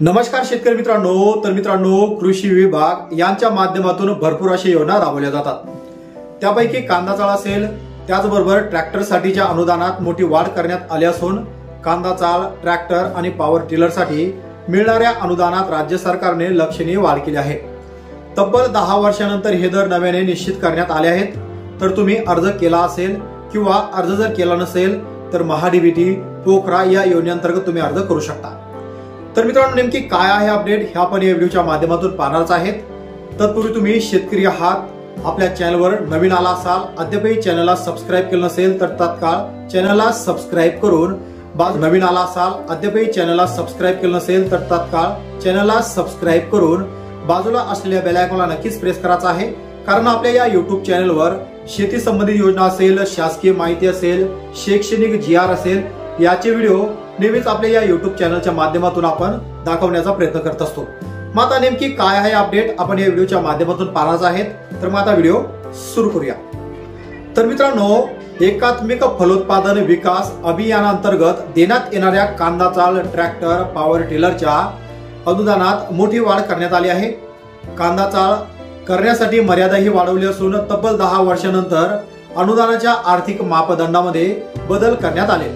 नमस्कार शेतकरी मित्रांनो। तर मित्रांनो, कृषी विभाग यांच्या माध्यमातून भरपूर अशा योजना राबवल्या जातात। त्यापैकी कांदा चाळ असेल, त्याचबरोबर ट्रॅक्टरसाठीच्या अनुदानात मोठी वाढ करण्यात आली असून कांदा चाळ, ट्रॅक्टर आणि पॉवर टिलरसाठी मिळणाऱ्या अनुदानात राज्य सरकारने लक्षणीय वाढ केली आहे। तब्बल 10 वर्षानंतर हे दर नव्याने निश्चित करण्यात आले आहेत। तर तुम्ही अर्ज केला असेल किंवा अर्ज जर केला नसेल तर महाडीबीटी, पोखरा या योजनेअंतर्गत तुम्ही अर्ज करू शकता। तर मित्रांनो, नेमकी काय आहे अपडेट हे आपण या व्हिडिओच्या माध्यमातून पाहणारच आहेत। तत्पूर्वी तुम्ही शेतकरी आहात, आपल्या चॅनलवर नवीन आला असाल, अद्यापही चॅनलला सबस्क्राईब केलं नसेल तर तात्काळ चॅनलला सबस्क्राईब करून नवीन आला असाल, अद्यापही चॅनलला सबस्क्राईब केलं नसेल तर तात्काळ चॅनलला सबस्क्राईब करून बाजूला असलेल्या बेल आयकॉनला नक्कीच प्रेस करायचं आहे। कारण आपल्या या युट्यूब चॅनलवर शेती संबंधित योजना असेल, शासकीय माहिती असेल, शैक्षणिक GR असेल, याचे व्हिडिओ नेहमीच आपल्या या युट्यूब चॅनलच्या माध्यमातून आपण दाखवण्याचा प्रयत्न करत असतो। मग आता नेमकी काय आहे अपडेट आपण या व्हिडिओच्या माध्यमातून पाहणार आहेत। तर मग आता व्हिडिओ सुरू करूया। तर मित्रांनो, एकात्मिक फलोत्पादन विकास अभियानांतर्गत देण्यात येणाऱ्या कांदा चाळ, ट्रॅक्टर, पॉवर टिलरच्या अनुदानात मोठी वाढ करण्यात आली आहे। कांदा चाळ करण्यासाठी मर्यादाही वाढवली असून तब्बल 10 वर्षानंतर अनुदानाच्या आर्थिक मापदंडामध्ये बदल करण्यात आले।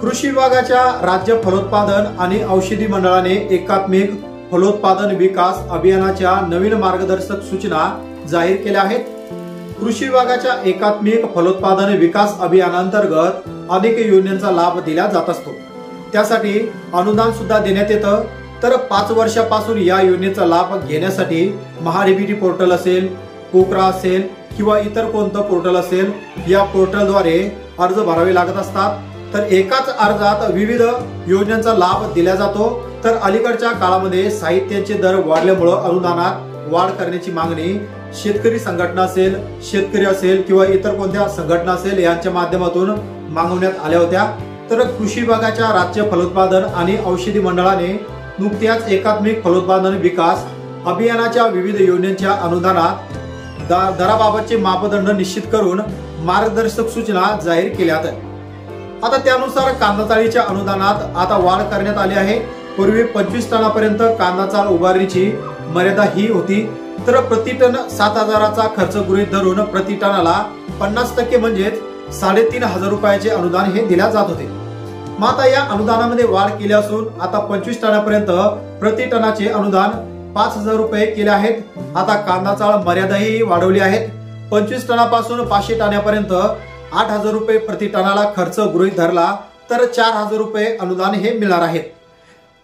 कृषी विभागाच्या राज्य फलोत्पादन आणि औषधी मंडळाने एकात्मिक फलोत्पादन विकास अभियानाच्या नवीन मार्गदर्शक सूचना जाहीर केल्या आहेत। कृषी विभागाच्या एकात्मिक फलोत्पादन विकास अभियानांतर्गत अनेक योजनांचा लाभ दिला जात असतो। त्यासाठी अनुदान सुद्धा देण्यात येतं। तर 5 वर्षापासून या योजनेचा लाभ घेण्यासाठी महाडीबीटी पोर्टल असेल, पोखरा असेल किंवा इतर कोणतं पोर्टल असेल, या पोर्टलद्वारे अर्ज भरावे लागत असतात। तर एकाच अर्जात विविध योजनांचा लाभ दिला जातो। तर अलीकडच्या काळामध्ये साहित्याचे दर वाढल्यामुळे अनुदानात वाढ करण्याची मागणी शेतकरी संघटना असेल, शेतकरी असेल किंवा इतर कोणत्या संघटना असेल यांच्या माध्यमातून मागवण्यात आल्या होत्या। तर कृषी विभागाच्या राज्य फलोत्पादन आणि औषधी मंडळाने नुकत्याच एकात्मिक फलोत्पादन विकास अभियानाच्या विविध योजनांच्या अनुदानात दराबाबतचे मापदंड निश्चित करून मार्गदर्शक सूचना जाहीर केल्यात। आता त्यानुसार कांदा चाळीच्या अनुदानात आता वाढ करण्यात आली आहे। पूर्वी 25 टनापर्यंत कांदा चाळ उभारणीची मर्यादा ही होती। तर प्रति टन 7,000चा खर्च गृहीत धरून प्रति टनाला 50% म्हणजेच 3,500 रुपयाचे अनुदान हे दिल्या जात होते। मग आता या अनुदानामध्ये वाढ केली असून आता 25 टनापर्यंत प्रति टनाचे अनुदान 5,000 रुपये केले आहेत। आता कांदा चाळ मर्यादाही वाढवली आहेत। 25 टनापासून 500 टनापर्यंत 8,000 रुपये प्रति टनाला खर्च गृहीत धरला तर 4,000 रुपये अनुदान हे मिळणार आहेत।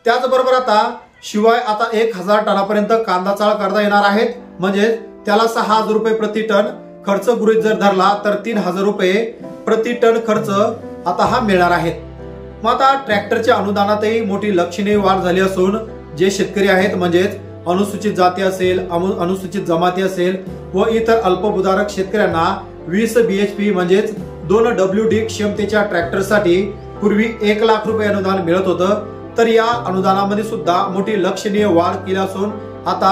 त्याचबरोबर आता शिवाय आता 1,000 टनापर्यंत कांदा चाळ करता येणार आहेत। म्हणजे त्याला 6,000 रुपये प्रति टन खर्च गृहीत जर धरला तर 3,000 रुपये प्रति टन खर्च आता हा मिळणार आहेत। मग आता ट्रॅक्टरच्या अनुदानातही मोठी लक्षणीय वाढ झाली असून जे शेतकरी आहेत म्हणजेच अनुसूचित जाती असेल, अनुसूचित जमाती असेल व इतर अल्पभूधारक शेतकऱ्यांना 20 BHP म्हणजेच 2 WD क्षमतेच्या ट्रॅक्टरसाठी पूर्वी 1 लाख रुपये अनुदान मिळत होतं। तर या अनुदानामध्ये सुद्धा मोठी लक्षणीय वाढ केली असून आता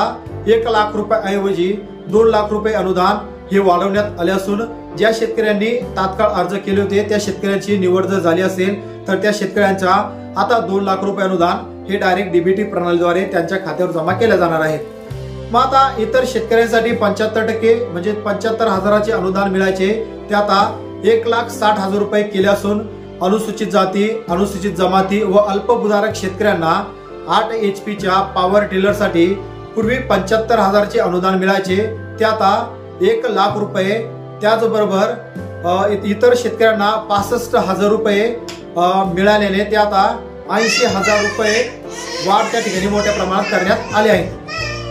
1 लाख रुपयाऐवजी 2 लाख रुपये अनुदान हे वाढवण्यात आले असून ज्या शेतकऱ्यांनी तात्काळ अर्ज केले होते त्या शेतकऱ्यांची निवड जर झाली असेल तर त्या शेतकऱ्यांचा आता 2 लाख रुपये अनुदान हे डायरेक्ट डीबीटी प्रणालीद्वारे त्यांच्या खात्यावर जमा केले जाणार आहे। मग आता इतर शेतकऱ्यांसाठी 75% म्हणजे 75,000चे अनुदान मिळायचे ते आता 1,60,000 रुपये केले असून अनुसूचित जाती, अनुसूचित जमाती व अल्पभूधारक शेतकऱ्यांना 8 HPच्या पॉवर टिलरसाठी पूर्वी 75,000चे अनुदान मिळायचे ते आता 1 लाख रुपये। त्याचबरोबर इतर शेतकऱ्यांना 65,000 रुपये मिळालेले ते आता 80,000 रुपये वाढ त्या ठिकाणी मोठ्या प्रमाणात करण्यात आले आहे।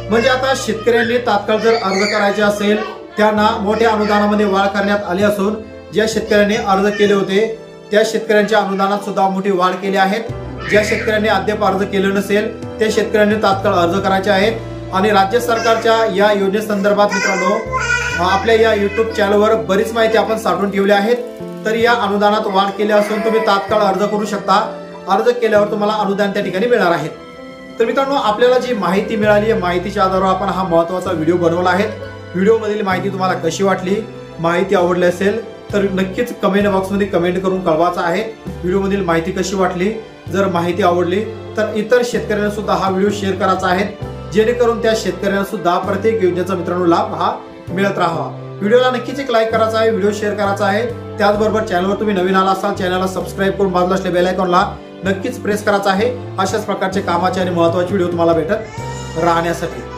म्हणजे आता शेतकऱ्यांनी तात्काळ जर अर्ज करायचे असेल त्यांना मोठ्या अनुदानामध्ये वाढ करण्यात आली असून ज्या शेतकऱ्यांनी अर्ज केले होते त्या शेतकऱ्यांच्या अनुदानात सुद्धा मोठी वाढ केली आहे। ज्या शेतकऱ्यांनी अद्याप अर्ज केले नसेल त्या शेतकऱ्यांनी तात्काळ अर्ज करायचे आहेत। आणि राज्य सरकारच्या या योजनेसंदर्भात मित्रांनो आपल्या या युट्यूब चॅनलवर बरीच माहिती आपण साठवून ठेवली आहे। तर या अनुदानात वाढ केली असून तुम्ही तात्काळ अर्ज करू शकता। अर्ज केल्यावर तुम्हाला अनुदान त्या ठिकाणी मिळणार आहे। तर मित्रांनो, आपल्याला जी माहिती मिळाली आहे माहितीच्या आधारावर आपण हा महत्त्वाचा व्हिडिओ बनवला आहे। व्हिडिओ मधील माहिती तुम्हाला कशी वाटली, माहिती आवडली असेल तर नक्कीच कमेंट बॉक्समध्ये कमेंट करून कळवायचं आहे व्हिडिओ मधील माहिती कशी वाटली। जर माहिती आवडली तर इतर शेतकऱ्यांना सुद्धा हा व्हिडिओ शेअर करायचा आहे, जेणेकरून त्या शेतकऱ्यांना सुद्धा प्रत्येक योजनेचा मित्रांनो लाभ हा मिळत राहावा। व्हिडिओला नक्कीच एक लाईक करायचा आहे, व्हिडिओ शेअर करायचा आहे। त्याचबरोबर चॅनलवर तुम्ही नवीन आला असाल चॅनलला सबस्क्राईब करून बाजूला असलेल्या बेल आयकॉनला नक्कीच प्रेस करायचा आहे, अशाच प्रकारचे कामाचे आणि महत्त्वाचे व्हिडिओ तुम्हाला भेटत राहण्यासाठी।